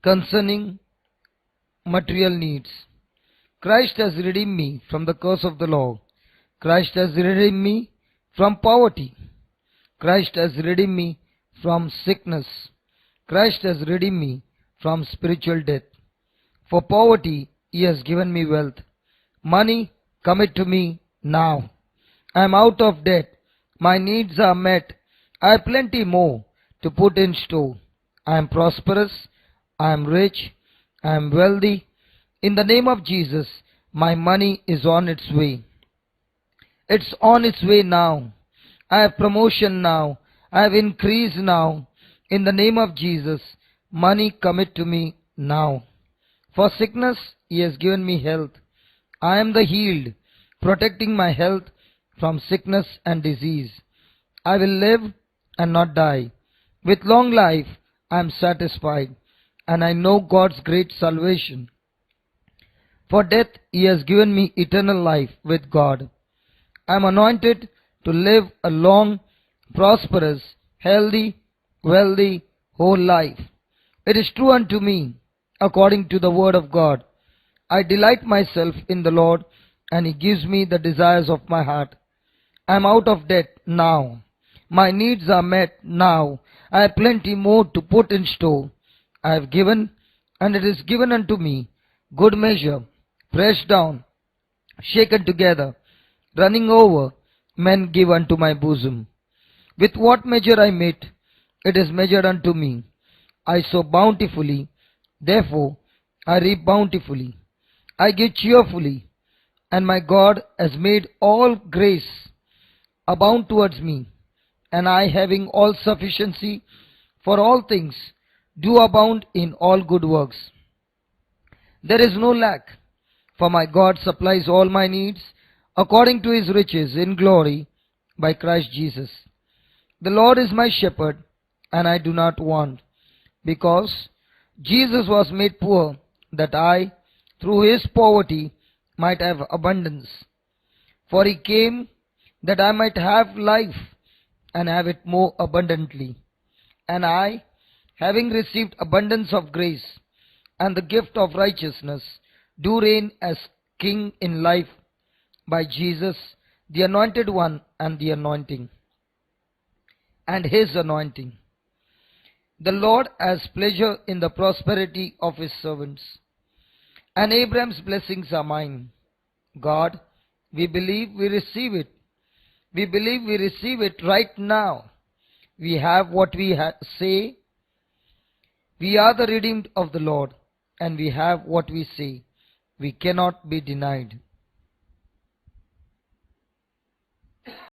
concerning material needs. Christ has redeemed me from the curse of the law. Christ has redeemed me from poverty. Christ has redeemed me from sickness. Christ has redeemed me from spiritual death. For poverty he has given me wealth. Money, come it to me now. I am out of debt. My needs are met. I have plenty more to put in store. I am prosperous. I am rich. I am wealthy. In the name of Jesus, my money is on its way. It's on its way now. I have promotion now. I have increase now. In the name of Jesus, money commit to me now. For sickness, he has given me health. I am the healed, protecting my health from sickness and disease. I will live and not die. With long life, I am satisfied, and I know God's great salvation. For death, he has given me eternal life with God. I am anointed to live a long, prosperous, healthy, wealthy, whole life. It is true unto me, according to the word of God. I delight myself in the Lord, and he gives me the desires of my heart. I am out of debt now. My needs are met now. I have plenty more to put in store. I have given, and it is given unto me, good measure, pressed down, shaken together, running over, men give unto my bosom. With what measure I mete, it is measured unto me. I sow bountifully, therefore I reap bountifully. I give cheerfully, and my God has made all grace abound towards me, and I, having all sufficiency for all things, do abound in all good works. There is no lack, for my God supplies all my needs according to his riches in glory by Christ Jesus. The Lord is my shepherd, and I do not want, because Jesus was made poor, that I, through his poverty, might have abundance. For he came that I might have life, and have it more abundantly. And I, having received abundance of grace, and the gift of righteousness, do reign as king in life by Jesus, the anointed one, and the anointing, and his anointing. The Lord has pleasure in the prosperity of his servants, and Abraham's blessings are mine. God, we believe we receive it. We believe we receive it right now. We have what we say. We are the redeemed of the Lord, and we have what we say. We cannot be denied.